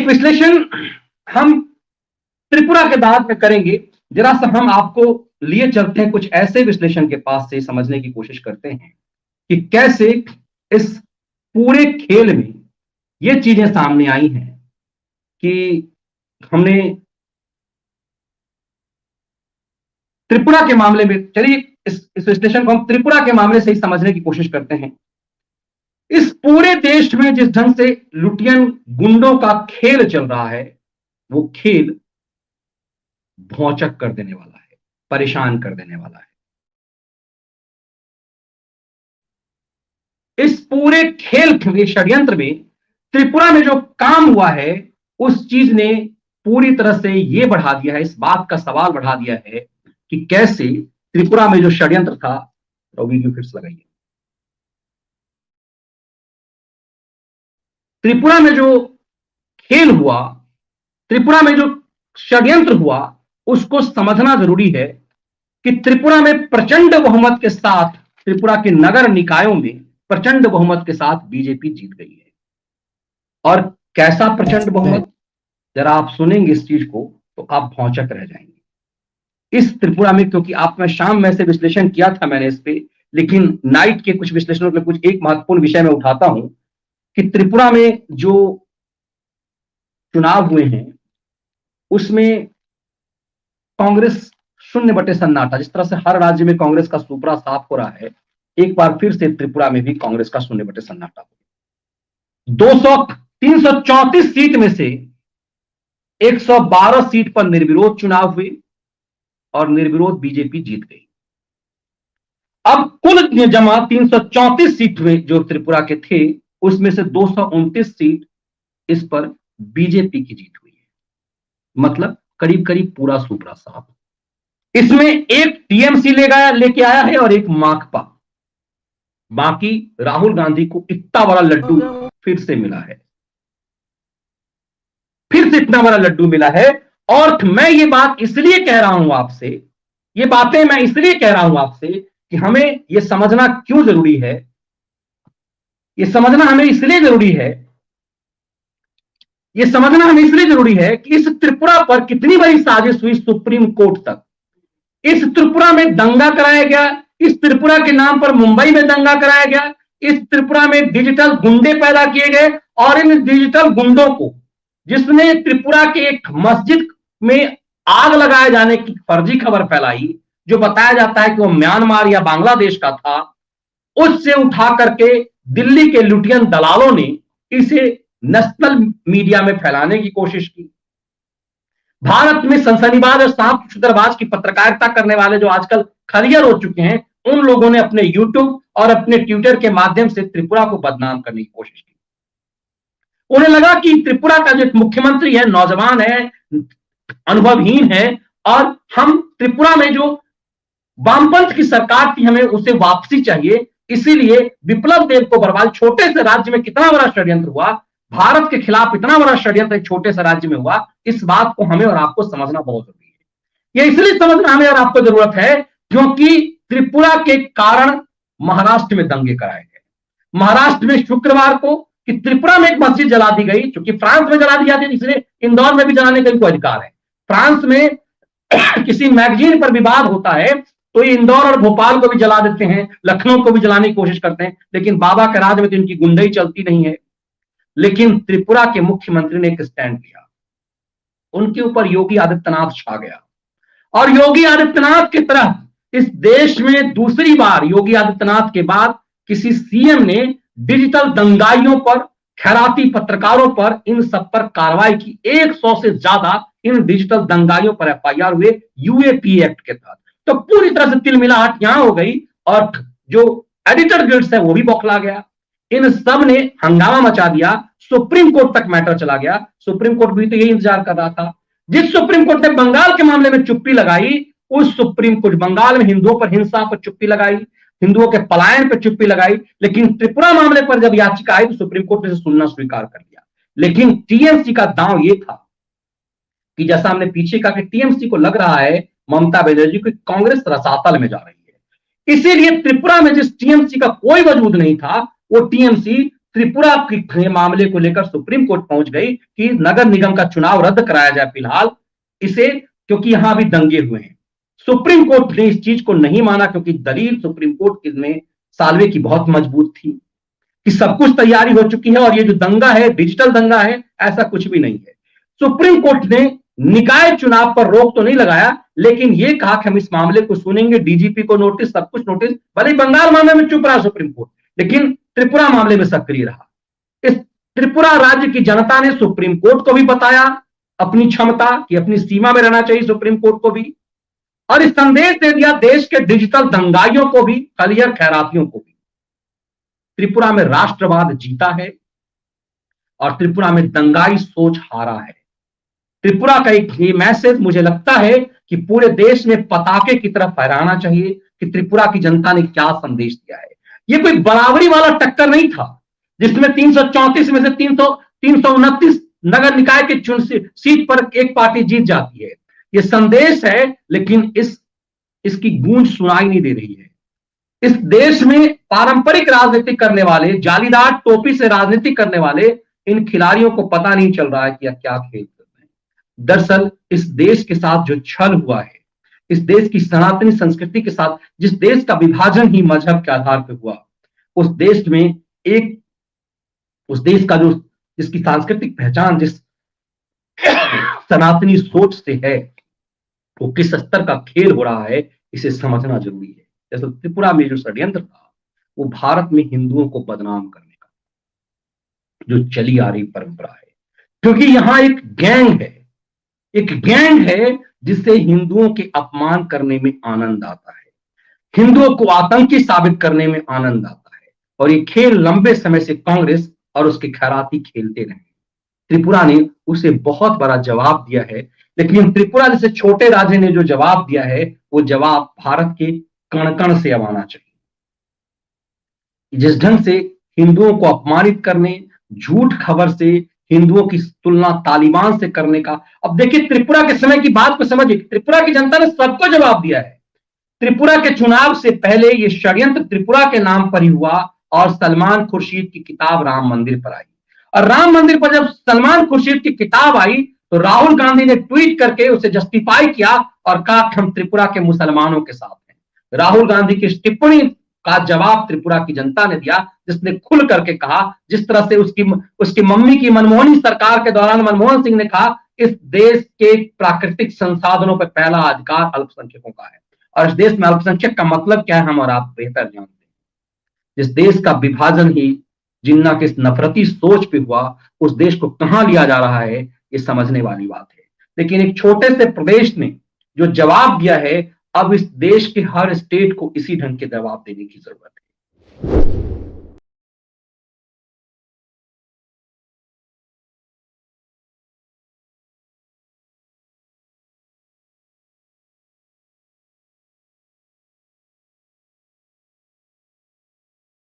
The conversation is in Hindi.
विश्लेषण हम त्रिपुरा के बाद में करेंगे। जरा सा हम आपको लिए चलते हैं कुछ ऐसे विश्लेषण के पास से समझने की कोशिश करते हैं कि कैसे इस पूरे खेल में ये चीजें सामने आई हैं कि हमने त्रिपुरा के मामले में, चलिए इस विश्लेषण को हम त्रिपुरा के मामले से ही समझने की कोशिश करते हैं। इस पूरे देश में जिस ढंग से लुटियन गुंडों का खेल चल रहा है, वो खेल भौचक कर देने वाला है, परेशान कर देने वाला है। इस पूरे खेल के षड्यंत्र में त्रिपुरा में जो काम हुआ है, उस चीज ने पूरी तरह से यह बढ़ा दिया है, इस बात का सवाल बढ़ा दिया है कि कैसे त्रिपुरा में जो षड्यंत्र था, वीडियो फिर से लगाइए, त्रिपुरा में जो खेल हुआ, त्रिपुरा में जो षड्यंत्र हुआ, उसको समझना जरूरी है कि त्रिपुरा में प्रचंड बहुमत के साथ, त्रिपुरा के नगर निकायों में प्रचंड बहुमत के साथ बीजेपी जीत गई है। और कैसा प्रचंड बहुमत, जरा आप सुनेंगे इस चीज को तो आप भौचक रह जाएंगे। इस त्रिपुरा में, क्योंकि आप में शाम में से विश्लेषण किया था मैंने इस पे, लेकिन नाइट के कुछ विश्लेषणों में कुछ एक महत्वपूर्ण विषय में उठाता हूं कि त्रिपुरा में जो चुनाव हुए हैं उसमें कांग्रेस 0 सन्नाटा, जिस तरह से हर राज्य में कांग्रेस का सुपड़ा साफ हो रहा है, एक बार फिर से त्रिपुरा में भी कांग्रेस का 0 सन्नाटा हो। 334 सीट में से 112 सीट पर निर्विरोध चुनाव हुए और निर्विरोध बीजेपी जीत गई। अब कुल जमा 334 सीट में जो त्रिपुरा के थे, उसमें से 229 सीट इस पर बीजेपी की जीत हुई है। मतलब करीब करीब पूरा सुपड़ा साफ। इसमें एक टीएमसी लेके आया है और एक माकपा। बाकी राहुल गांधी को इतना बड़ा लड्डू फिर से मिला है, फिर से इतना बड़ा लड्डू मिला है। और मैं ये बात इसलिए कह रहा हूं आपसे, ये बातें मैं इसलिए कह रहा हूं आपसे कि हमें ये समझना क्यों जरूरी है, ये समझना हमें इसलिए जरूरी है, ये समझना हमें इसलिए जरूरी है कि इस त्रिपुरा पर कितनी बड़ी साजिश हुई सुप्रीम कोर्ट तक। इस त्रिपुरा में दंगा कराया गया, इस त्रिपुरा के नाम पर मुंबई में दंगा कराया गया, इस त्रिपुरा में डिजिटल गुंडे पैदा किए गए और इन डिजिटल गुंडों को, जिसने त्रिपुरा के एक मस्जिद में आग लगाए जाने की फर्जी खबर फैलाई, जो बताया जाता है कि वो म्यांमार या बांग्लादेश का था, उससे उठा करके दिल्ली के लुटियन दलालों ने इसे नेशनल मीडिया में फैलाने की कोशिश की। भारत में सनसनीबाज और सांप छुतरबाज की पत्रकारिता करने वाले जो आजकल खलियर हो चुके हैं, उन लोगों ने अपने यूट्यूब और अपने ट्विटर के माध्यम से त्रिपुरा को बदनाम करने की कोशिश की। उन्हें लगा कि त्रिपुरा का जो मुख्यमंत्री है, नौजवान है, अनुभवहीन है, और हम त्रिपुरा में जो वामपंथ की सरकार थी, हमें उसे वापसी चाहिए। इसीलिए विप्लव देव को बर्बाद, छोटे से राज्य में कितना बड़ा षड्यंत्र हुआ, भारत के खिलाफ इतना बड़ा षड्यंत्र एक छोटे से राज्य में हुआ, इस बात को हमें और आपको समझना बहुत जरूरी है। यह इसलिए समझना हमें और आपको जरूरत है क्योंकि त्रिपुरा के कारण महाराष्ट्र में दंगे कराए गए। महाराष्ट्र में शुक्रवार को कि त्रिपुरा में एक मस्जिद जला दी गई, क्योंकि फ्रांस में जला दी जाती है, इसलिए इंदौर में भी जलाने का कोई अधिकार है। फ्रांस में किसी मैगजीन पर विवाद होता है तो ये इंदौर और भोपाल को भी जला देते हैं, लखनऊ को भी जलाने की कोशिश करते हैं, लेकिन बाबा के राज में तो इनकी गुंडई चलती नहीं है। लेकिन त्रिपुरा के मुख्यमंत्री ने एक स्टैंड लिया, उनके ऊपर योगी आदित्यनाथ छा गया। और योगी आदित्यनाथ की तरह इस देश में दूसरी बार योगी आदित्यनाथ के बाद किसी सीएम ने डिजिटल दंगाइयों पर, खैराती पत्रकारों पर, इन सब पर कार्रवाई की। 100 से ज्यादा इन डिजिटल दंगाइयों पर एफआईआर हुए यूएपी एक्ट के तहत। तो पूरी तरह से तिलमिलाहट यहां हो गई और जो एडिटर गिल्ड्स है वो भी बौखला गया। इन सब ने हंगामा मचा दिया, सुप्रीम कोर्ट तक मैटर चला गया। सुप्रीम कोर्ट भी तो यही इंतजार कर रहा था। जिस सुप्रीम कोर्ट ने बंगाल के मामले में चुप्पी लगाई, उस सुप्रीम कोर्ट बंगाल में हिंदुओं पर हिंसा पर चुप्पी लगाई, हिंदुओं के पलायन पर चुप्पी लगाई, लेकिन त्रिपुरा मामले पर जब याचिका आई तो सुप्रीम कोर्ट ने सुनना स्वीकार कर लिया। लेकिन टीएमसी का दांव यह था कि जैसा हमने पीछे कहा कि टीएमसी को लग रहा है ममता बनर्जी को कांग्रेस रसातल में जा रही है, इसीलिए त्रिपुरा में जिस टीएमसी का कोई वजूद नहीं था, वो टीएमसी त्रिपुरा के मामले को लेकर सुप्रीम कोर्ट पहुंच गई कि नगर निगम का चुनाव रद्द कराया जाए फिलहाल इसे, क्योंकि यहां भी दंगे हुए हैं। सुप्रीम कोर्ट ने इस चीज को नहीं माना, क्योंकि दलील सुप्रीम कोर्ट में साल्वे की बहुत मजबूत थी कि सब कुछ तैयारी हो चुकी है और ये जो दंगा है डिजिटल दंगा है, ऐसा कुछ भी नहीं है। सुप्रीम कोर्ट ने निकाय चुनाव पर रोक तो नहीं लगाया, लेकिन यह कहा कि हम इस मामले को सुनेंगे, डीजीपी को नोटिस, सब कुछ नोटिस, भले बंगाल मामले में चुप रहा सुप्रीम कोर्ट, लेकिन त्रिपुरा मामले में सक्रिय रहा। इस त्रिपुरा राज्य की जनता ने सुप्रीम कोर्ट को भी बताया अपनी क्षमता कि अपनी सीमा में रहना चाहिए, सुप्रीम कोर्ट को भी, और इस संदेश दे दिया देश के डिजिटल दंगाइयों को भी, खलियर खैरातियों को भी। त्रिपुरा में राष्ट्रवाद जीता है और त्रिपुरा में दंगाई सोच हारा है। त्रिपुरा का एक ये मैसेज मुझे लगता है कि पूरे देश में पताके की तरफ फहराना चाहिए कि त्रिपुरा की जनता ने क्या संदेश दिया है। ये कोई बराबरी वाला टक्कर नहीं था जिसमें 334 में से 329 नगर निकाय के चुन सीट पर एक पार्टी जीत जाती है। ये संदेश है, लेकिन इसकी गूंज सुनाई नहीं दे रही है। इस देश में पारंपरिक राजनीति करने वाले, जालीदार टोपी से राजनीति करने वाले इन खिलाड़ियों को पता नहीं चल रहा है कि क्या खेल कर रहे हैं। दरअसल इस देश के साथ जो छल हुआ है, इस देश की सनातनी संस्कृति के साथ, जिस देश का विभाजन ही मजहब के आधार पर हुआ, उस देश में उस देश का जो जिसकी सांस्कृतिक पहचान जिस सनातनी सोच से है, वो किस स्तर का खेल हो रहा है, इसे समझना जरूरी है। जैसे त्रिपुरा में जो षड्यंत्र था, वो भारत में हिंदुओं को बदनाम करने का जो चली आ रही परंपरा है, क्योंकि यहां एक गैंग है जिससे हिंदुओं के अपमान करने में आनंद आता है, हिंदुओं को आतंकी साबित करने में आनंद आता है, और ये खेल लंबे समय से कांग्रेस और उसके खैराती खेलते रहे। त्रिपुरा ने उसे बहुत बड़ा जवाब दिया है, लेकिन त्रिपुरा जैसे छोटे राज्य ने जो जवाब दिया है, वो जवाब भारत के कण कण से अब आना चाहिए। जिस ढंग से हिंदुओं को अपमानित करने, झूठ खबर से हिंदुओं की तुलना तालिबान से करने का, अब देखिए त्रिपुरा के समय की बात को समझिए, त्रिपुरा की जनता ने सबको जवाब दिया है। त्रिपुरा के चुनाव से पहले ये षड्यंत्र त्रिपुरा के नाम पर ही हुआ और सलमान खुर्शीद की किताब राम मंदिर पर आई, और राम मंदिर पर जब सलमान खुर्शीद की किताब आई तो राहुल गांधी ने ट्वीट करके उसे जस्टिफाई किया और कहा कि हम त्रिपुरा के मुसलमानों के साथ हैं। राहुल गांधी की इस टिप्पणी का जवाब त्रिपुरा की जनता ने दिया, जिसने खुल करके कहा, जिस तरह से उसकी मम्मी की मनमोहनी सरकार के दौरान मनमोहन सिंह ने कहा, इस देश के प्राकृतिक संसाधनों पर पहला अधिकार अल्पसंख्यकों का है, और इस देश में अल्पसंख्यक का मतलब क्या है हम और आप बेहतर जानते हैं। जिस देश का विभाजन ही जिन्ना के नफरती सोच पे हुआ, उस देश को कहां लिया जा रहा है, ये समझने वाली बात है। लेकिन एक छोटे से प्रदेश ने जो जवाब दिया है, अब इस देश के हर स्टेट को इसी ढंग के जवाब देने की जरूरत है।